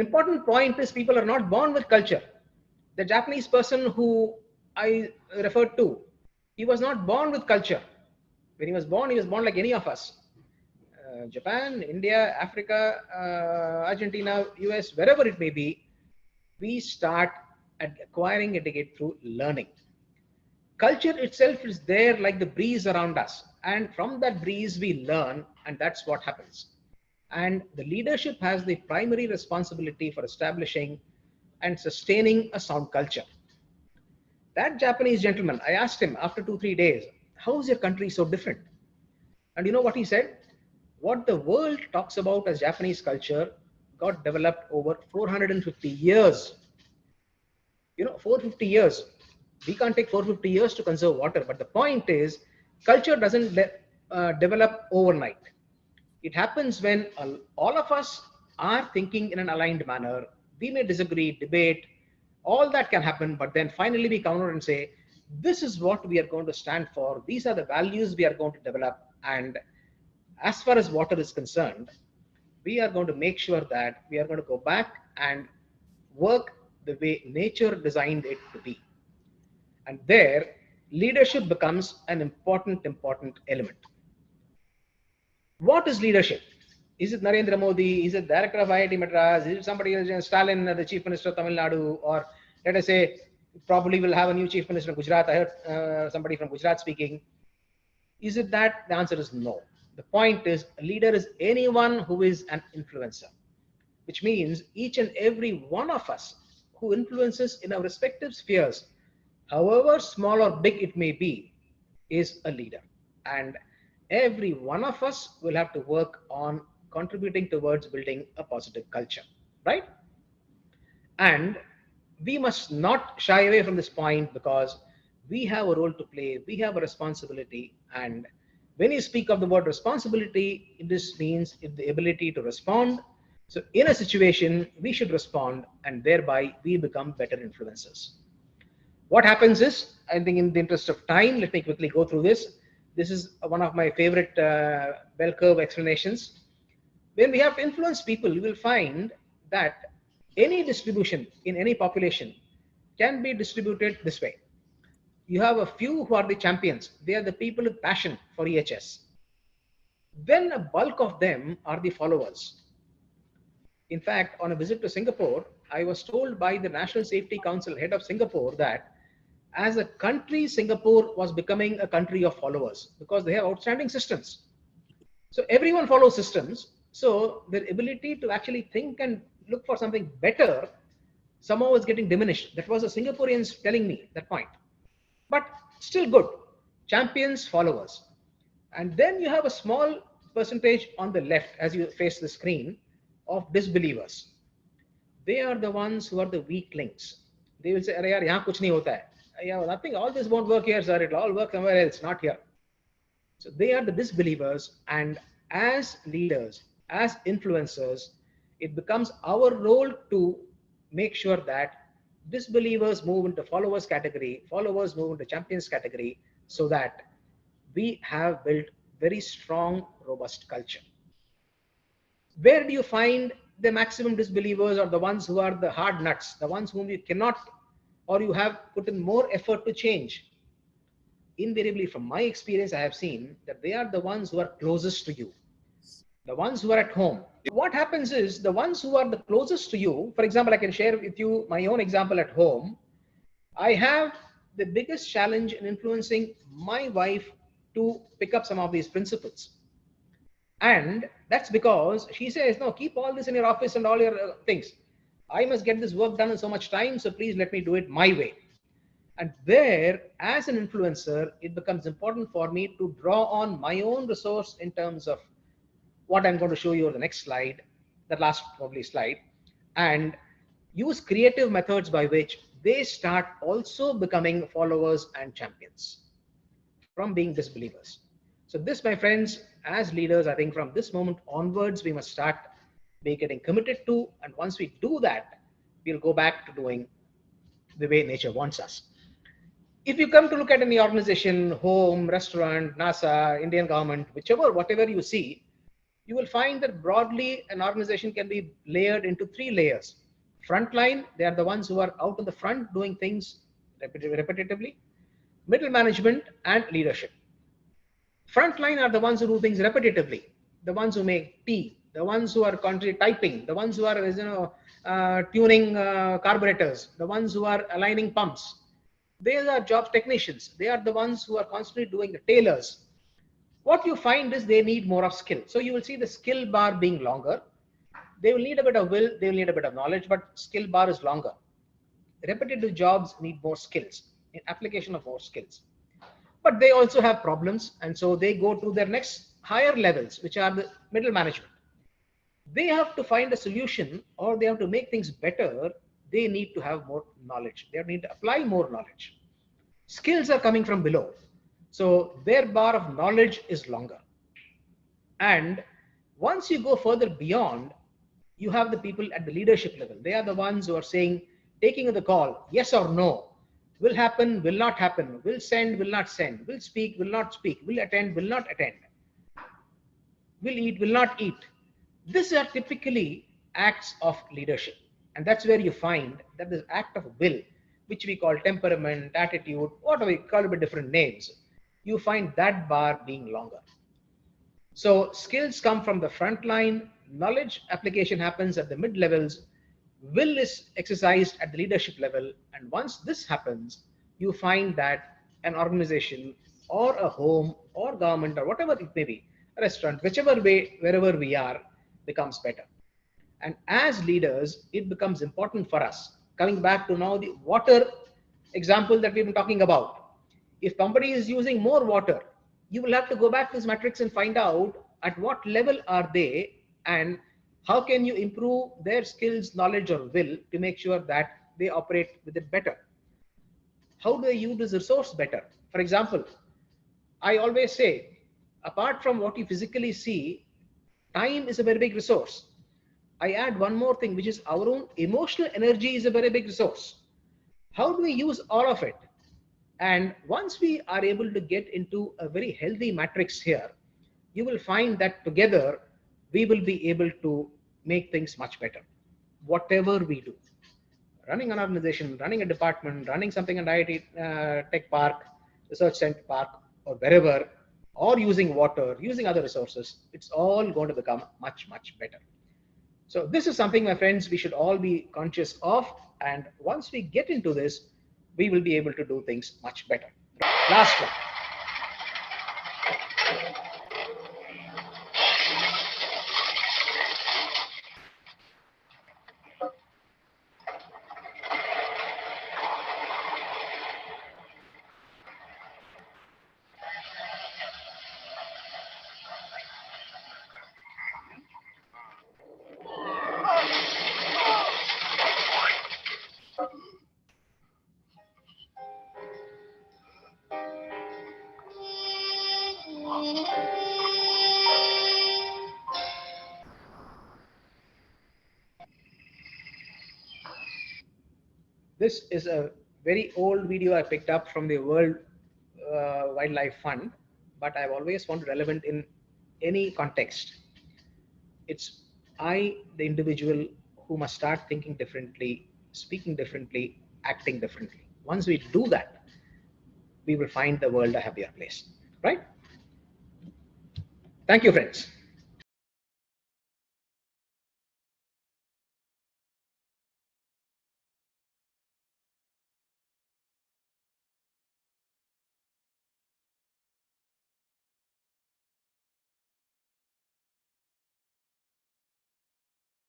important point is people are not born with culture. The Japanese person who I referred to, he was not born with culture. When he was born like any of us. Japan, India, Africa, Argentina, US, wherever it may be, we start at acquiring etiquette through learning. Culture itself is there like the breeze around us, and from that breeze we learn, and that's what happens. And the leadership has the primary responsibility for establishing and sustaining a sound culture. That Japanese gentleman, I asked him after 2 3 days, how is your country so different? And you know what he said? What the world talks about as Japanese culture got developed over 450 years. 450 years. We can't take 450 years to conserve water, but the point is, culture doesn't develop overnight. It happens when all of us are thinking in an aligned manner. We may disagree, debate, all that can happen, but then finally we come out and say, this is what we are going to stand for. These are the values we are going to develop. And as far as water is concerned, we are going to make sure that we are going to go back and work the way nature designed it to be. And there, leadership becomes an important element. What is leadership? Is it Narendra Modi? Is it director of IIT Madras? Is it somebody else, Stalin, the chief minister of Tamil Nadu? Or let us say, probably we'll have a new chief minister of Gujarat. I heard somebody from Gujarat speaking. Is it that? The answer is no. The point is, a leader is anyone who is an influencer, which means each and every one of us who influences in our respective spheres, however small or big it may be, is a leader. And every one of us will have to work on contributing towards building a positive culture, right? And we must not shy away from this point, because we have a role to play, we have a responsibility. And when you speak of the word responsibility, this means the ability to respond. So in a situation, we should respond, and thereby we become better influencers. What happens is, I think in the interest of time, let me quickly go through this. This is one of my favorite bell curve explanations. When we have to influence people, you will find that any distribution in any population can be distributed this way. You have a few who are the champions. They are the people with passion for EHS. Then a bulk of them are the followers. In fact, on a visit to Singapore, I was told by the National Safety Council head of Singapore that as a country, Singapore was becoming a country of followers because they have outstanding systems. So everyone follows systems. So their ability to actually think and look for something better somehow is getting diminished. That was the Singaporeans telling me that point. But still good. Champions, followers. And then you have a small percentage on the left as you face the screen of disbelievers. They are the ones who are the weak links. They will say, "Yaar, yahan kuch nahi hota hai. Yeah, nothing, all this won't work here, sir. It'll all work somewhere else, not here." So they are the disbelievers. And as leaders, as influencers, it becomes our role to make sure that disbelievers move into followers category, followers move into champions category, so that we have built very strong, robust culture. Where do you find the maximum disbelievers, or the ones who are the hard nuts, the ones whom you cannot, or you have put in more effort to change? Invariably, from my experience, I have seen that they are the ones who are closest to you, the ones who are at home. What happens is, the ones who are the closest to you, for example, I can share with you my own example at home. I have the biggest challenge in influencing my wife to pick up some of these principles. And that's because she says, "No, keep all this in your office and all your things. I must get this work done in so much time, so please let me do it my way." And there, as an influencer, it becomes important for me to draw on my own resource in terms of what I'm going to show you on the next slide, the last probably slide, and use creative methods by which they start also becoming followers and champions from being disbelievers. So this, my friends, as leaders, I think from this moment onwards, we must start getting committed to. And once we do that, we'll go back to doing the way nature wants us. If you come to look at any organization, home, restaurant, NASA, Indian government, whatever you see, You will find that broadly an organization can be layered into three layers. Frontline, they are the ones who are out in the front doing things repetitively. Middle management and leadership. Frontline are the ones who do things repetitively, the ones who make tea, the ones who are constantly typing, the ones who are tuning carburetors, the ones who are aligning pumps. They are jobs technicians. They are the ones who are constantly doing the tailors. What you find is they need more of skill. So you will see the skill bar being longer. They will need a bit of will, they will need a bit of knowledge, but skill bar is longer. Repetitive jobs need more skills, in application of more skills. But they also have problems, and so they go to their next higher levels, which are the middle management. They have to find a solution, or they have to make things better. They need to have more knowledge. They need to apply more knowledge. Skills are coming from below, so their bar of knowledge is longer. And once you go further beyond, you have the people at the leadership level. They are the ones who are saying, taking the call, yes or no, will happen, will not happen, will send, will not send, will speak, will not speak, will attend, will not attend, will eat, will not eat. These are typically acts of leadership. And that's where you find that this act of will, which we call temperament, attitude, whatever we call it with different names, you find that bar being longer. So skills come from the front line, knowledge application happens at the mid levels, will is exercised at the leadership level. And once this happens, you find that an organization or a home or government or whatever it may be, a restaurant, whichever way, wherever we are, becomes better. And as leaders, it becomes important for us. Coming back to now the water example that we've been talking about. If somebody is using more water, you will have to go back to this matrix and find out at what level are they and how can you improve their skills, knowledge, or will to make sure that they operate with it better. How do they use this resource better? For example, I always say, apart from what you physically see, time is a very big resource. I add one more thing, which is our own emotional energy is a very big resource. How do we use all of it? And once we are able to get into a very healthy matrix here, you will find that together we will be able to make things much better. Whatever we do, running an organization, running a department, running something in IIT Tech Park, Research Center Park, or wherever, or using water, using other resources, it's all going to become much, much better. So this is something, my friends, we should all be conscious of. And once we get into this, we will be able to do things much better. Last one. This is a very old video I picked up from the World Wildlife Fund, but I've always found it relevant in any context. It's the individual, who must start thinking differently, speaking differently, acting differently. Once we do that, we will find the world a happier place, right? Thank you, friends.